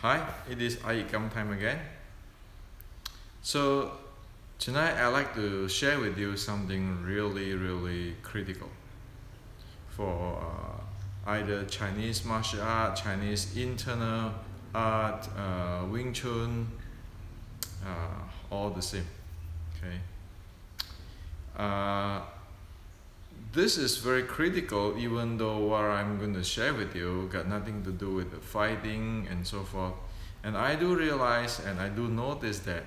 Hi, it is iYikKam time again. So tonight I'd like to share with you something really critical for either Chinese martial art, Chinese internal art, Wing Chun, all the same. Okay. This is very critical, even though what I'm going to share with you got nothing to do with the fighting and so forth. And I do realize and I do notice that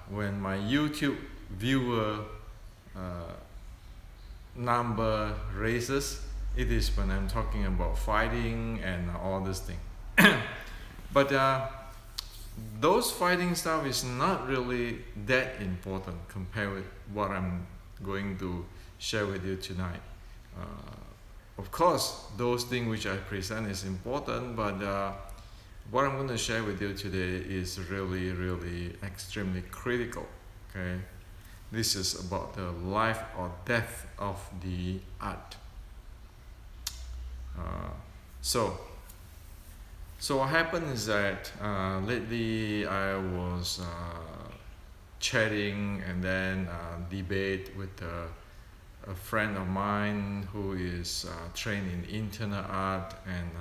when my YouTube viewer number raises, it is when I'm talking about fighting and all this thing. But those fighting stuff is not really that important compared with what I'm going to share with you tonight. Of course, those things which I present is important, but what I'm going to share with you today is really extremely critical. Okay, this is about the life or death of the art. So what happened is that lately I was chatting and then debate with a friend of mine who is trained in internal art, and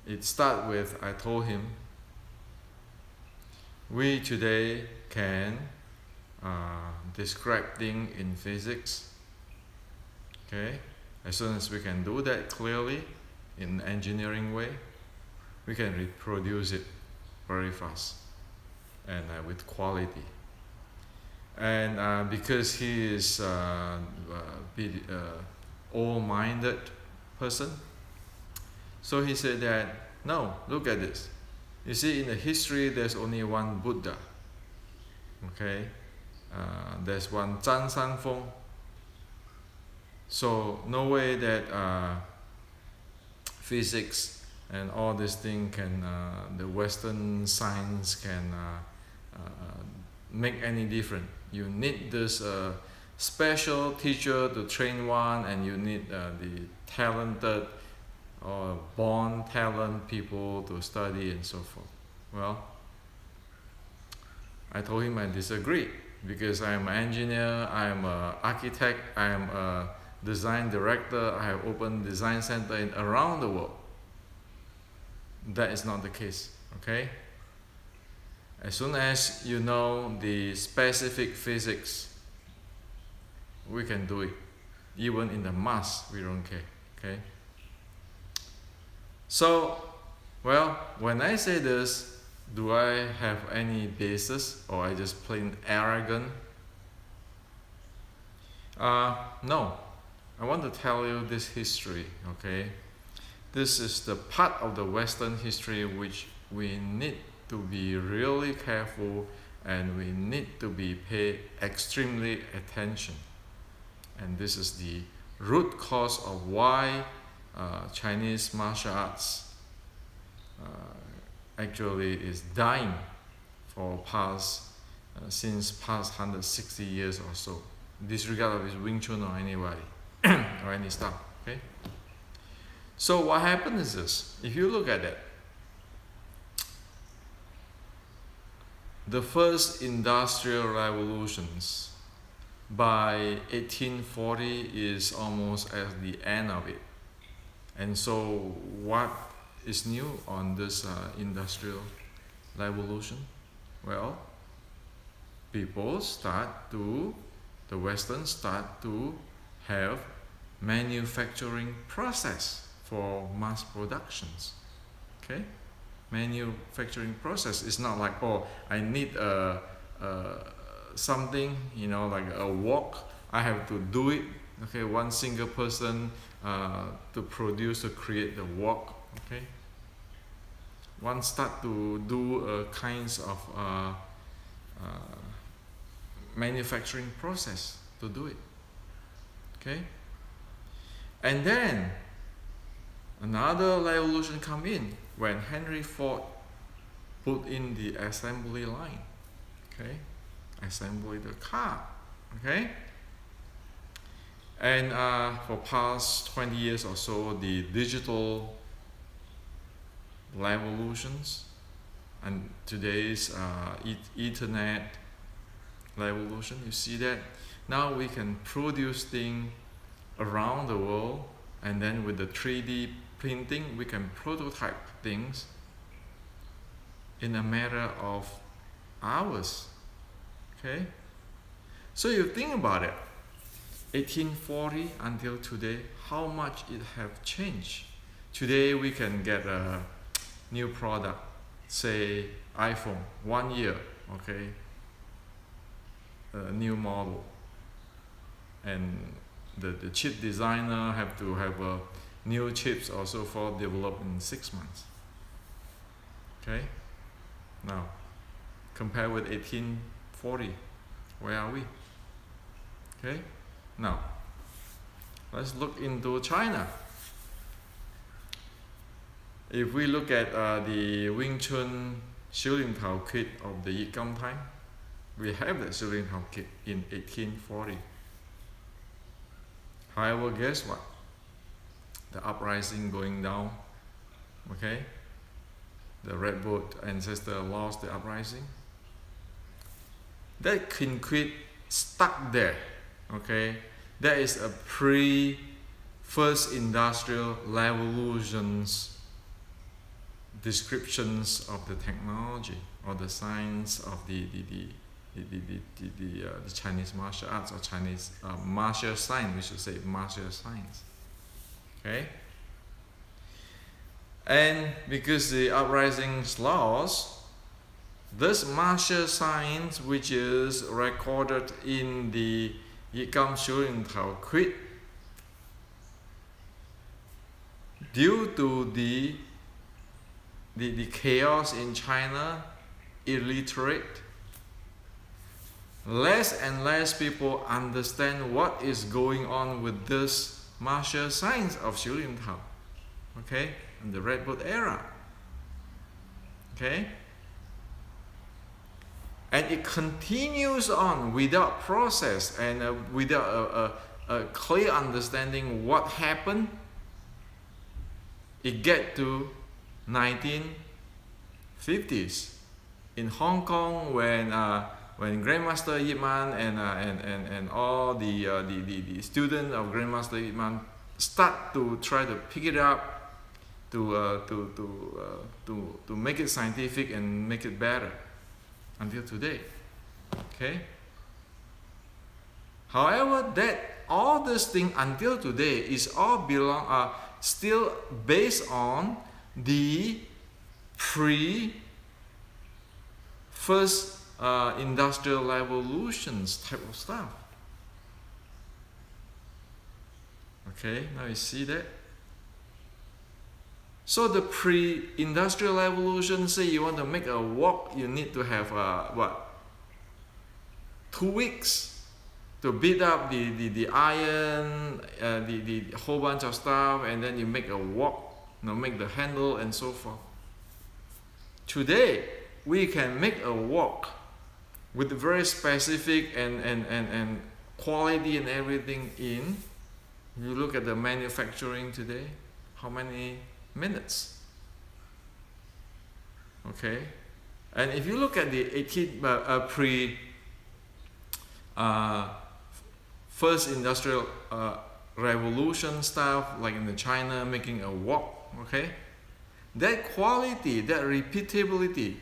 it started with, I told him, we today can describe things in physics. Okay, as soon as we can do that clearly in engineering way, we can reproduce it very fast and with quality. And because he is all-minded person, so he said that, no, look at this. You see, in the history, there's only one Buddha. Okay, there's one Zhang Sanfeng. So no way that physics and all this thing can, the Western science can make any difference. You need this special teacher to train one, and you need the talented or born talent people to study and so forth. Well, I told him I disagree, because I am an engineer, I am an architect, I am a design director, I have opened design center around the world. That is not the case, okay? As soon as you know the specific physics, we can do it. Even in the mass, we don't care, okay? So, well, when I say this, do I have any basis, or I just plain arrogant? No. I want to tell you this history, okay? This is the part of the Western history which we need to be really careful, and we need to be pay extremely attention. And this is the root cause of why Chinese martial arts actually is dying for past since past 160 years or so, disregard of his Wing Chun or anybody or any stuff. Okay. So what happened is this: if you look at it, the first industrial revolutions by 1840 is almost at the end of it. And so what is new on this industrial revolution? Well, people the Western start to have manufacturing process for mass productions. Okay, manufacturing process is not like, oh, I need something, you know, like a wok, I have to do it. Okay, one single person to create the wok. Okay, one start to do kinds of manufacturing process to do it. Okay, and then another revolution come in when Henry Ford put in the assembly line. Okay, assembly the car. Okay, and for past 20 years or so, the digital revolutions and today's Ethernet revolution. You see that now we can produce things around the world, and then with the 3D printing we can prototype things in a matter of hours. Okay, so you think about it, 1840 until today, how much it have changed. Today we can get a new product, say iPhone, 1 year, okay, a new model, and the chip designer have to have new chips also for developed in 6 months. Okay, now compare with 1840, where are we? Okay, now let's look into China. If we look at the Wing Chun Xiu Lin Tao kit of the iYikKam time, we have the Xiu Lin Tao kit in 1840. However, guess what? The uprising going down, okay? The Red Boat ancestor lost the uprising. That concrete stuck there, okay? That is a pre-first industrial revolutions descriptions of the technology or the science of the Chinese martial arts, or Chinese martial science, we should say martial science. Okay, and because the uprisings lost, this martial science, which is recorded in the iYikKam Xiu Lin Tao kit, due to the chaos in China, illiterate, less and less people understand what is going on with this martial science of Xiu Lin Tao, okay, in the Red Boat era. Okay, and it continues on without process and without a clear understanding what happened. It get to 1950s in Hong Kong when Grandmaster Yip Man and all the students of Grandmaster Yip Man start to try to pick it up to make it scientific and make it better until today. Okay. However, that all this thing until today is all still based on the first industrial revolutions type of stuff. Okay, now you see that. So the pre-industrial revolution, say you want to make a wok, you need to have what? 2 weeks to beat up the iron, the whole bunch of stuff, and then you make a wok, make the handle and so forth. Today, we can make a wok with very specific and quality and everything in. You look at the manufacturing today, how many minutes? Okay, and if you look at the first industrial revolution stuff, like in the China making a wok, okay, that quality, that repeatability,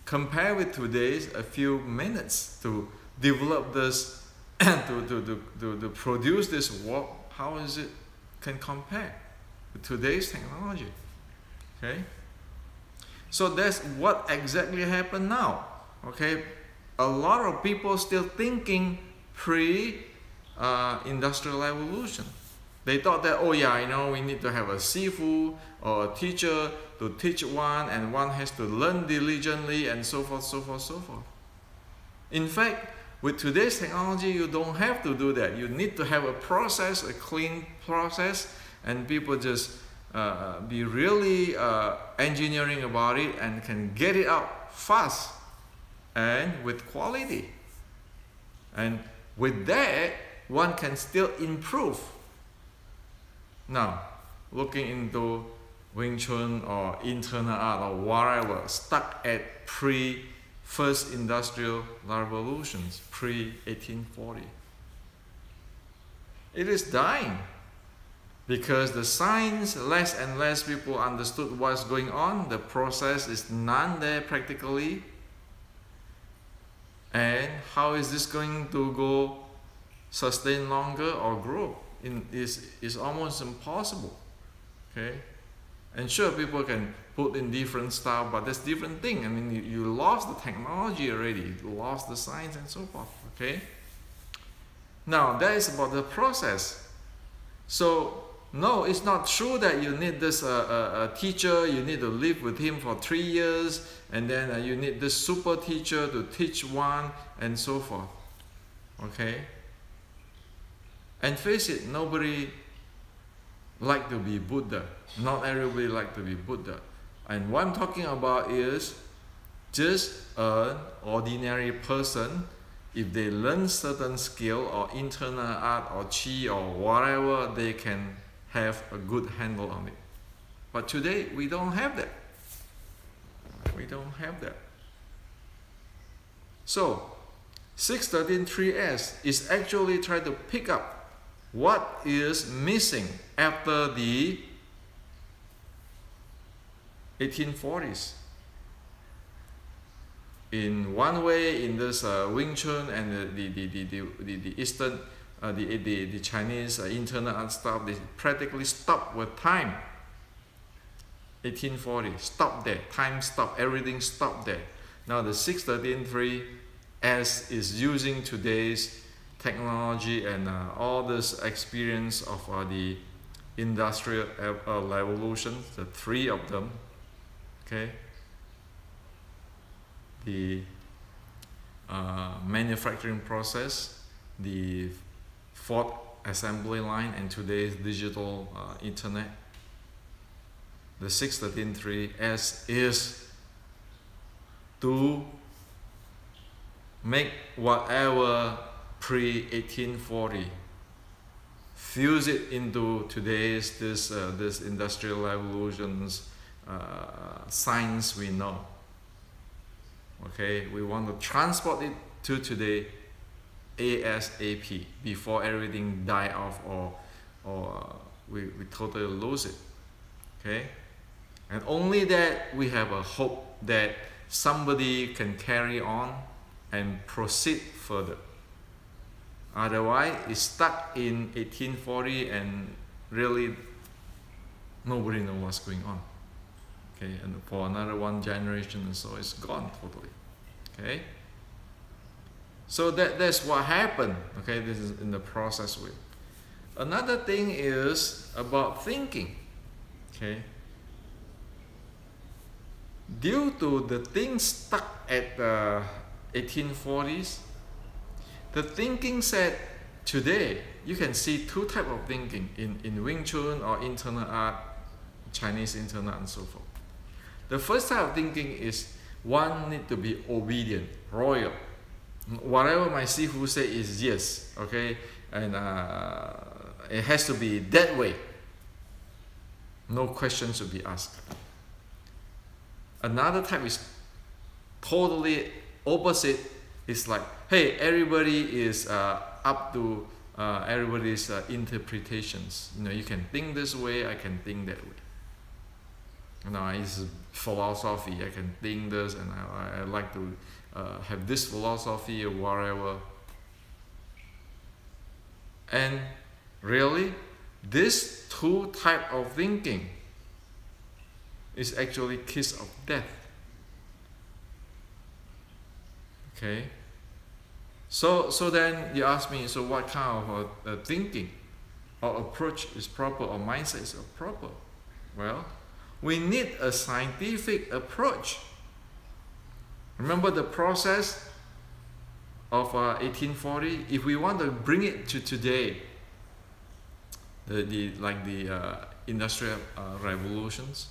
compare with today's a few minutes to develop this to produce this wok, how is it can compare with today's technology? Okay, so that's what exactly happened now. Okay, a lot of people still thinking pre-industrial revolution. They thought that, oh yeah, we need to have a sifu or a teacher to teach one, and one has to learn diligently, and so forth, so forth, so forth. In fact, with today's technology, you don't have to do that. You need to have a process, a clean process, and people just be really engineering about it and can get it out fast and with quality. And with that, one can still improve. Now, looking into Wing Chun or internal art or whatever stuck at pre-first industrial revolutions, pre-1840. It is dying because the science, less and less people understood what's going on. The process is none there practically. And how is this going to go sustain longer or grow? Is almost impossible. Okay? And sure, people can put in different style, but that's different thing. I mean, you lost the technology already, you lost the science and so forth. Okay? Now, that is about the process. So, no, it's not true that you need this a teacher, you need to live with him for 3 years, and then you need this super teacher to teach one, and so forth. Okay? And face it, nobody like to be Buddha. Not everybody like to be Buddha. And what I'm talking about is just an ordinary person. If they learn certain skill or internal art or chi or whatever, they can have a good handle on it. But today we don't have that. We don't have that. So 613.3s is actually trying to pick up what is missing after the 1840s. In one way, in this Wing Chun and the Eastern, the Chinese internal art stuff, they practically stopped with time. 1840, stop there, time stop, everything stopped there. Now the 613.3s is using today's technology and all this experience of the industrial revolution, the 3 of them, okay? The manufacturing process, the fourth assembly line, and today's digital internet. The 613.3s is to make whatever pre-1840, fuse it into today's this industrial revolutions science we know. Okay, we want to transport it to today ASAP before everything die off or we totally lose it. Okay, and only that we have a hope that somebody can carry on and proceed further. Otherwise, it's stuck in 1840 and really nobody knows what's going on. Okay, and for another 1 generation or so, it's gone totally. Okay, so that's what happened. Okay, this is in the process with. Another thing is about thinking. Okay, due to the things stuck at the 1840s, the thinking set today, you can see 2 types of thinking in Wing Chun or internal art, Chinese internal art and so forth. The first type of thinking is one need to be obedient, royal. Whatever my sifu say is yes, okay, and it has to be that way. No questions should be asked. Another type is totally opposite. It's like, hey, everybody is up to everybody's interpretations. You know, you can think this way, I can think that way. You know, it's philosophy. I can think this, and I like to have this philosophy or whatever. And really, this 2 type of thinking is actually kiss of death. Okay. So then you ask me, so what kind of thinking or approach is proper, or mindset is proper? Well, we need a scientific approach. Remember the process of 1840? If we want to bring it to today, the industrial revolutions,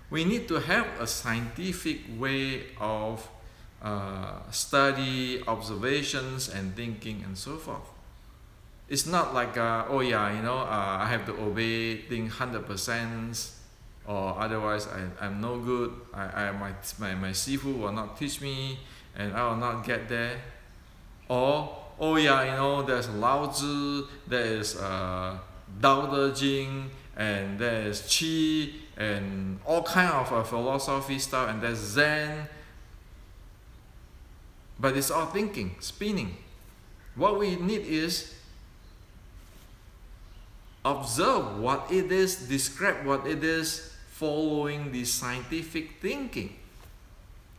we need to have a scientific way of study, observations, and thinking, and so forth. It's not like, oh yeah, you know, I have to obey things 100%, or otherwise I'm no good. My Sifu will not teach me, and I will not get there. Or, oh yeah, you know, there's Lao Tzu, there is Dao De Jing, and there is Qi, and all kind of philosophy stuff, and there's Zen. But it's all thinking, spinning. What we need is observe what it is, describe what it is, following the scientific thinking.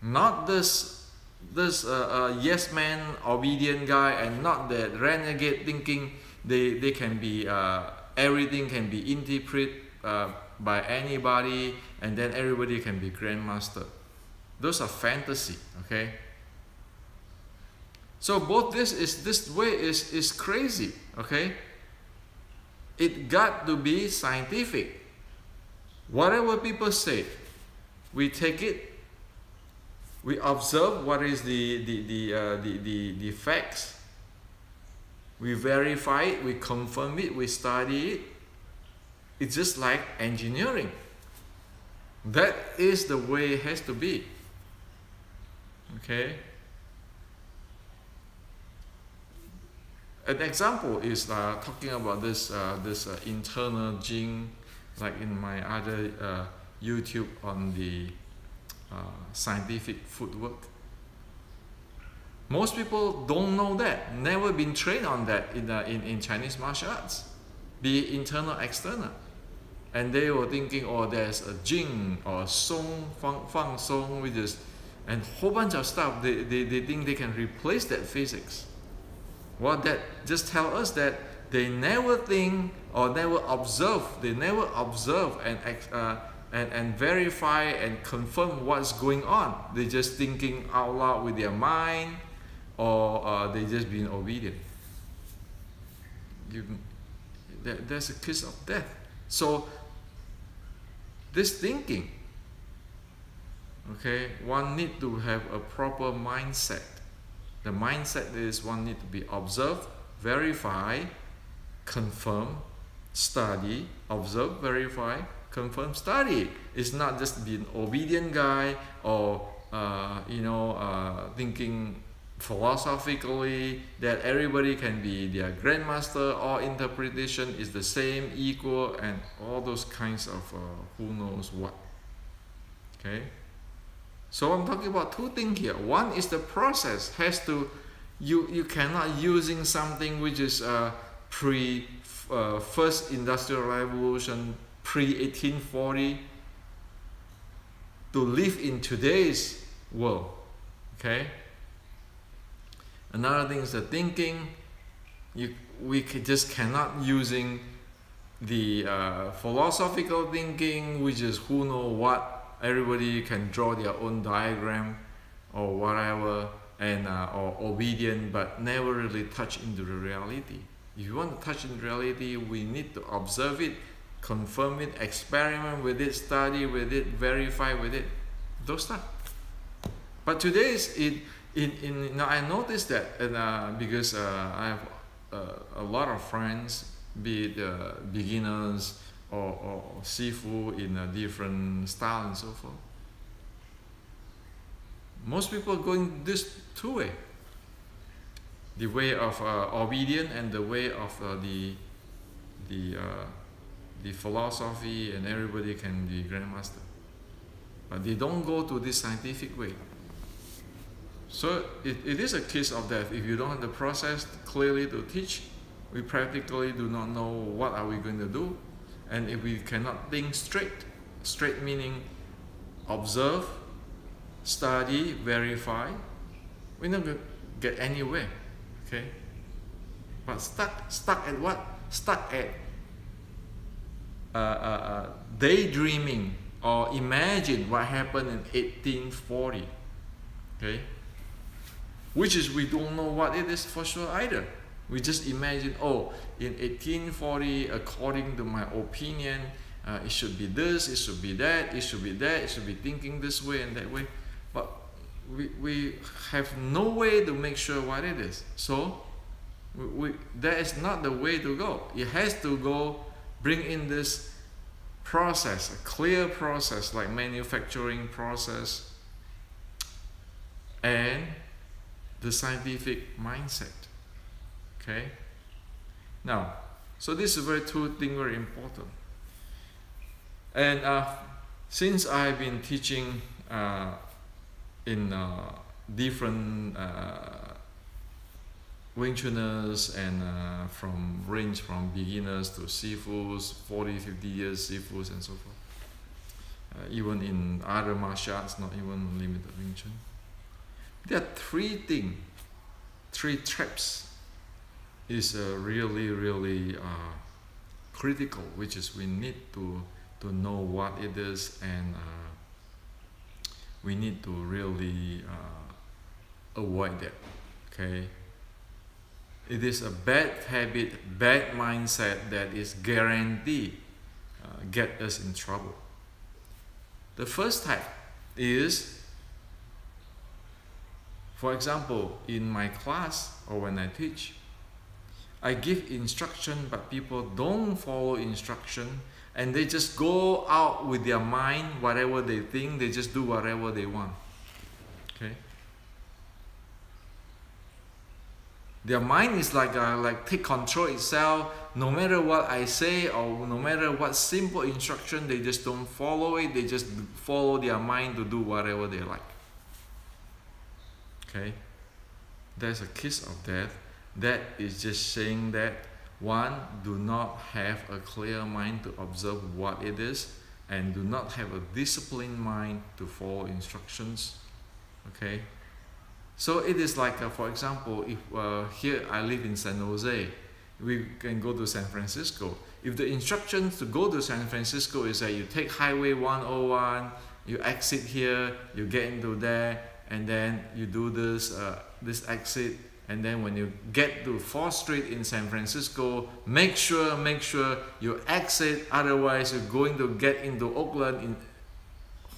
Not this yes man, obedient guy, and not that renegade thinking. They can be everything can be interpreted by anybody, and then everybody can be grandmaster. Those are fantasy, okay? So both this way is crazy, okay? It got to be scientific. Whatever people say, we take it. We observe what is the facts. We verify it. We confirm it. We study it. It's just like engineering. That is the way it has to be. Okay. An example is talking about this internal gene, like in my other YouTube on the scientific footwork. Most people don't know that, never been trained on that in Chinese martial arts, be it internal, external. And they were thinking, oh, there's a jing or song, fang song, which is, and whole bunch of stuff. They think they can replace that physics. Well, that just tell us that they never think or never observe. They never observe and verify and confirm what's going on. They just thinking out loud with their mind, or they just being obedient. There's a kiss of death. So this thinking, okay, one need to have a proper mindset. The mindset is one need to be observe, verify, confirm, study, observe, verify, confirm, study. It's not just being obedient guy or thinking philosophically that everybody can be their grandmaster, or interpretation is the same, equal, and all those kinds of who knows what. Okay. So I'm talking about two things here. One is the process has to, you cannot using something which is pre first industrial revolution, pre 1840, to live in today's world. Okay. Another thing is the thinking. We just cannot using the philosophical thinking, which is who know what. Everybody can draw their own diagram or whatever, and or obedient, but never really touch into the reality. If you want to touch in reality, we need to observe it, confirm it, experiment with it, study with it, verify with it, those stuff. But today is now I noticed that, because I have a lot of friends, be it beginners or Sifu in a different style and so forth. Most people are going this two way. The way of obedience and the way of the philosophy, and everybody can be grandmaster. But they don't go to this scientific way. So it is a case of that. If you don't have the process clearly to teach, we practically do not know what are we going to do. And if we cannot think straight meaning observe, study, verify, we're not going to get anywhere. Okay? But stuck at what? Stuck at daydreaming or imagine what happened in 1840. Okay? Which is, we don't know what it is for sure either. We just imagine, oh, in 1840, according to my opinion, it should be this, it should be that, it should be that, it should be thinking this way and that way. But we have no way to make sure what it is. So that is not the way to go. It has to go, bring in this process, a clear process like manufacturing process, and the scientific mindset. Okay. Now, so this is two things very important. And since I've been teaching in different Wing Chuners and range from beginners to Sifus, 40, 50 years Sifus and so forth. Even in other martial arts, not even limited Wing Chun. There are three traps is really critical, which is we need to know what it is, and we need to really avoid that. Okay. It is a bad habit, bad mindset that is guaranteed get us in trouble. The first type is, for example, in my class or when I teach, I give instruction, but people don't follow instruction, and they just go out with their mind, whatever they think, they just do whatever they want. Okay. Their mind is like take control itself. No matter what I say or no matter what simple instruction, they just don't follow it. They just follow their mind to do whatever they like. Okay, there's a kiss of death. That is just saying that one, do not have a clear mind to observe what it is, and do not have a disciplined mind to follow instructions. Okay. So it is like, for example, if here I live in San Jose, we can go to San Francisco. If the instructions to go to San Francisco is that you take Highway 101, you exit here, you get into there, and then you do this exit, and then when you get to 4th Street in San Francisco, make sure you exit, otherwise you're going to get into Oakland, in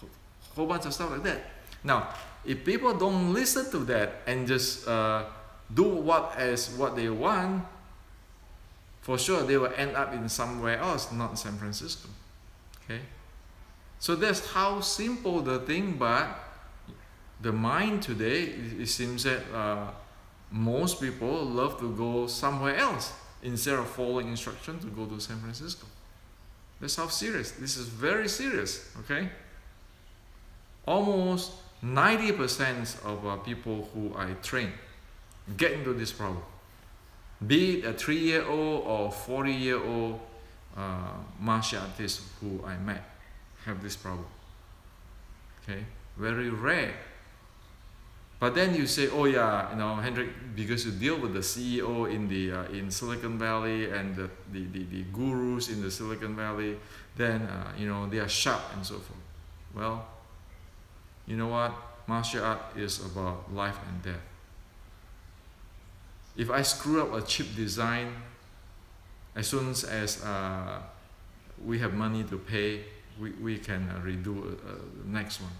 a whole bunch of stuff like that. Now, if people don't listen to that and just do what they want, for sure they will end up in somewhere else, not San Francisco. Okay, so that's how simple the thing. But the mind today, it seems that most people love to go somewhere else instead of following instruction to go to San Francisco. That's how serious. This is very serious. Okay, almost 90% of people who I train get into this problem. Be it a 3-year-old or 40-year-old martial artist who I met have this problem. Okay, very rare. But then you say, oh yeah, Hendrik, because you deal with the CEO in Silicon Valley and the gurus in the Silicon Valley, then they are sharp and so forth. Well, you know what? Martial art is about life and death. If I screw up a cheap design, as soon as we have money to pay, we can redo the next one.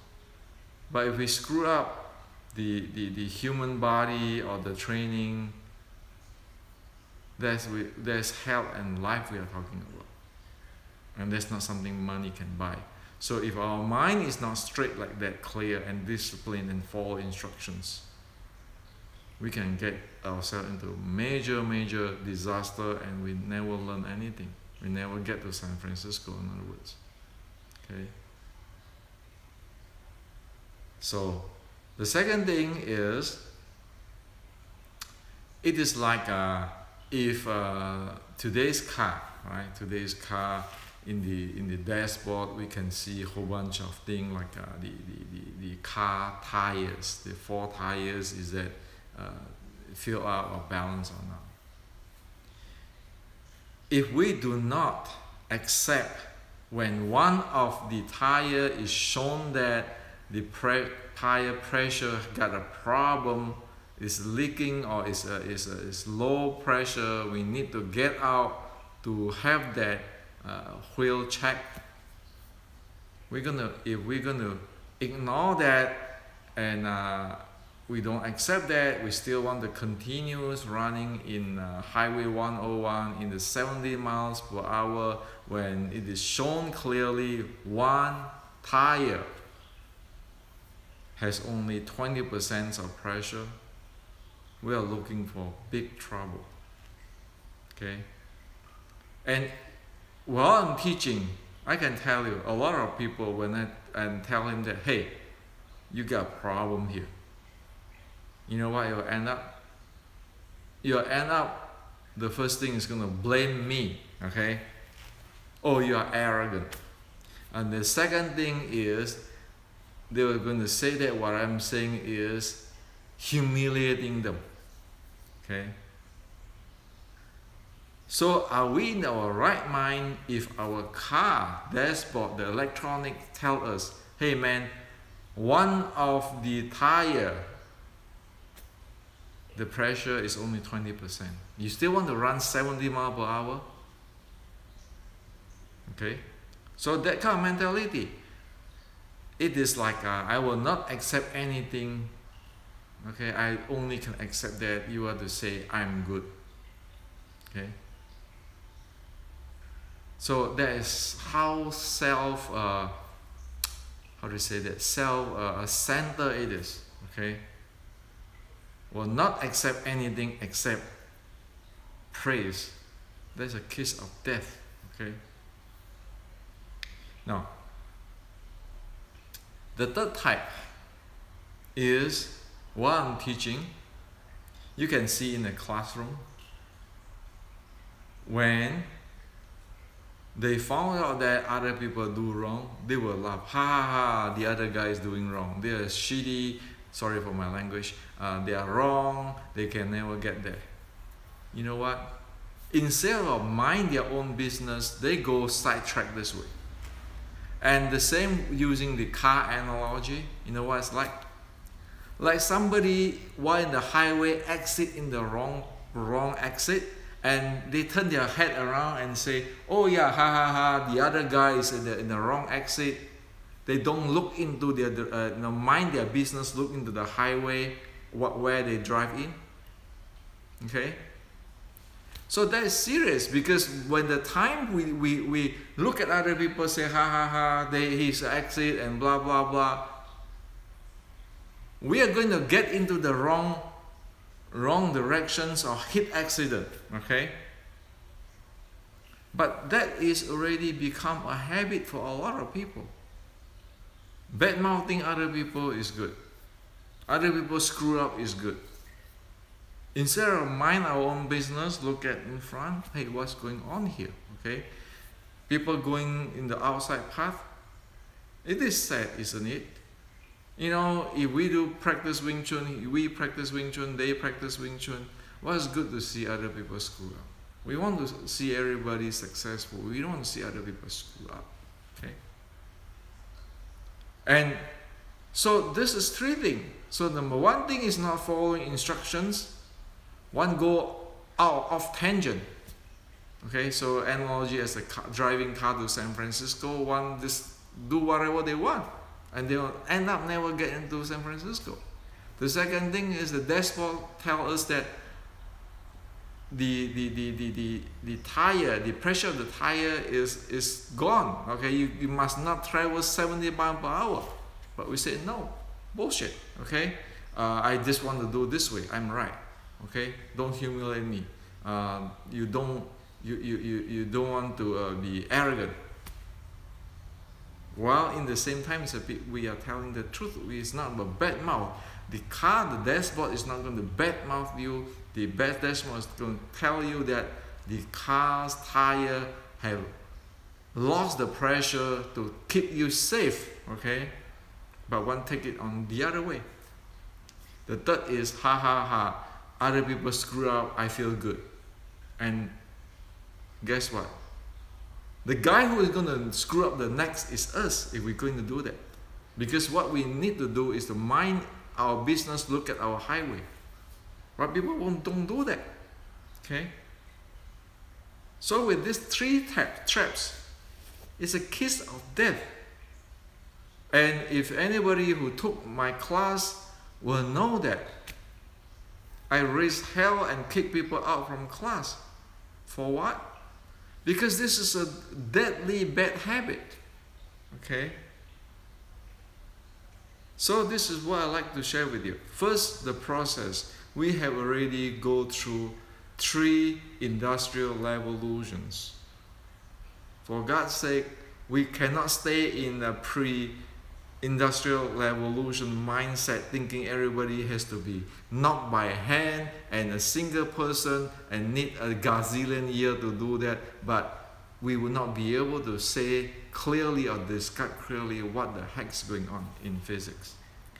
But if we screw up the human body or the training, there's health and life we are talking about. And that's not something money can buy. So if our mind is not straight like that, clear and disciplined and follow instructions, we can get ourselves into major disaster, and we never learn anything. We never get to San Francisco, in other words. Okay. So the second thing is, it is like if today's car, right? Today's car, in the dashboard we can see a whole bunch of things like the car tires, the 4 tires, is that fill out or balance or not. If we do not accept when one of the tire is shown that the tire pressure got a problem, is leaking or is low pressure, we need to get out to have that wheel checked. If we're gonna ignore that and we don't accept that. We still want to continue running in Highway 101 in the 70 miles per hour when it is shown clearly one tire has only 20% of pressure. We are looking for big trouble. Okay? And while I'm teaching, I can tell you, a lot of people, when I tell him that, hey, you got a problem here, you know what you'll end up? You'll end up, the first thing is going to blame me, okay? Oh, you are arrogant. And the second thing is, they were going to say that what I'm saying is humiliating them, okay? So are we in our right mind if our car dashboard, the electronic, tell us, hey man, one of the tire, the pressure is only 20%. You still want to run 70 miles per hour? Okay? So that kind of mentality, it is like I will not accept anything. Okay? I only can accept that you are to say I'm good. Okay? So that is how how do you say that, self-centered it is. Okay? Will not accept anything except praise. That's a kiss of death. Okay? Now, the third type is what I'm teaching. You can see in the classroom when they found out that other people do wrong, they will laugh. Ha ha ha, the other guy is doing wrong. They are shitty. Sorry for my language. They are wrong. They can never get there. You know what? Instead of mind their own business, they go sidetrack this way. And the same using the car analogy. You know what it's like? Like somebody while in the highway exit in the wrong exit, and they turn their head around and say, oh yeah, ha ha ha, the other guy is in the wrong exit. They don't look into their, mind their business, look into the highway, where they drive in. Okay? So that is serious, because when the time we look at other people say, ha ha ha, he's exit and blah blah blah, we are going to get into the wrong directions or hit accident. Okay? But that is already become a habit for a lot of people. Bad mouthing other people is good. Other people screw up is good. Instead of mind our own business, look at in front, hey, what's going on here? Okay? People going in the outside path, it is sad, isn't it? You know, if we do practice Wing Chun, we practice Wing Chun, they practice Wing Chun, well, it's good to see other people screw up. We want to see everybody successful. We don't want to see other people screw up. Okay? And so this is three things. So number one thing is not following instructions. One go out of tangent. Okay, so analogy as a driving car to San Francisco, one just do whatever they want, and they'll end up never getting to San Francisco. The second thing is the dashboard tell us that the tire, the pressure of the tire is gone. Okay, you must not travel 70 miles per hour. But we say no, bullshit. Okay, I just want to do this way. I'm right. Okay, don't humiliate me. You don't want to be arrogant. While in the same time, we are telling the truth. It's not about bad mouth. The car, the dashboard is not going to bad mouth you. The bad dashboard is going to tell you that the car's tire have lost the pressure to keep you safe. Okay, but one take it on the other way. The third is ha ha ha. Other people screw up, I feel good. And guess what? The guy who is going to screw up the next is us if we're going to do that. Because what we need to do is to mind our business, look at our highway. But people don't do that. Okay? So with these three traps, it's a kiss of death. And if anybody who took my class will know that I raise hell and kick people out from class. For what? Because this is a deadly bad habit. Okay? So this is what I like to share with you. First, the process. We have already go through 3 industrial revolutions. For God's sake, we cannot stay in a pre-industrial revolution mindset thinking everybody has to be knocked by hand and a single person and need a gazillion year to do that, but we will not be able to say clearly or discuss clearly what the heck's going on in physics.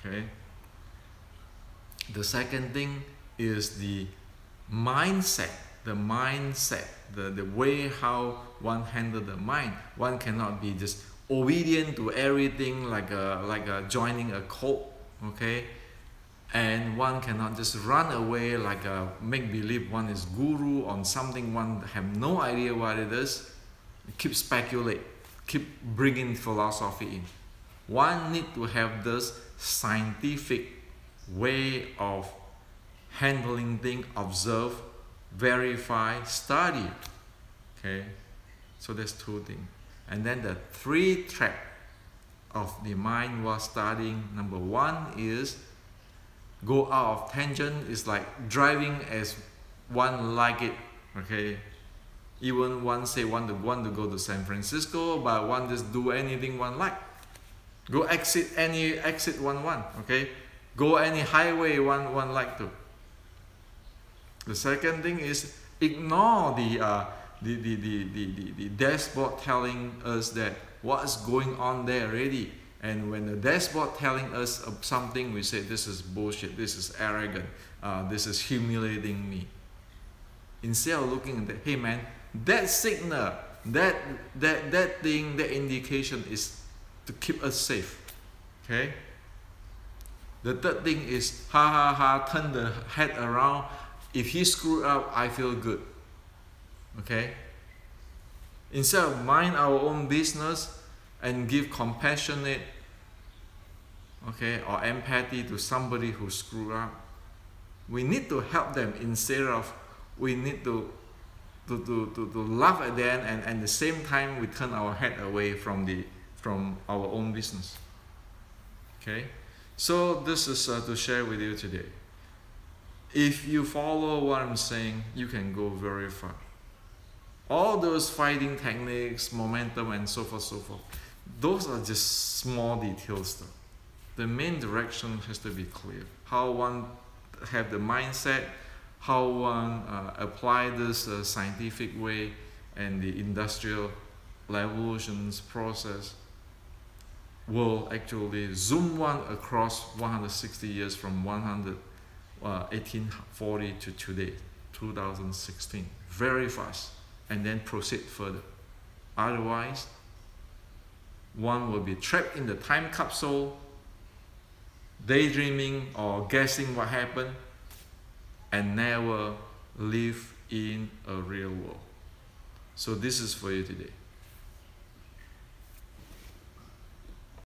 Okay? The second thing is the mindset. The way how one handle the mind. One cannot be just obedient to everything like joining a cult, okay? And one cannot just run away like a make believe one is guru on something one have no idea what it is. Keep speculate, keep bringing philosophy in. One need to have this scientific way of handling things, observe, verify, study. Okay, so there's 2 things. And then the 3 track of the mind was studying. Number 1 is go out of tangent. It's like driving as one like it. Okay, even one say want to go to San Francisco, but one just do anything one like. Go exit any exit one. Okay, go any highway one like to. The second thing is ignore the dashboard telling us that what's going on there already. And when the dashboard telling us of something, we say this is bullshit, this is arrogant, this is humiliating me. Instead of looking at that, hey man, that signal, that thing, that indication is to keep us safe. Okay? The third thing is turn the head around. If he screwed up, I feel good. Okay? Instead of mind our own business and give compassionate, okay, or empathy to somebody who screwed up, we need to help them instead of we need to laugh at them and at the same time we turn our head away from our own business. Okay? So this is to share with you today. If you follow what I'm saying, you can go very far. All those fighting techniques, momentum, and so forth, those are just small details though. The main direction has to be clear. How one have the mindset, how one apply this scientific way and the industrial revolutions process will actually zoom one across 160 years from 1840 to today, 2016, very fast, and then proceed further. Otherwise, one will be trapped in the time capsule, daydreaming or guessing what happened, and never live in a real world. So this is for you today.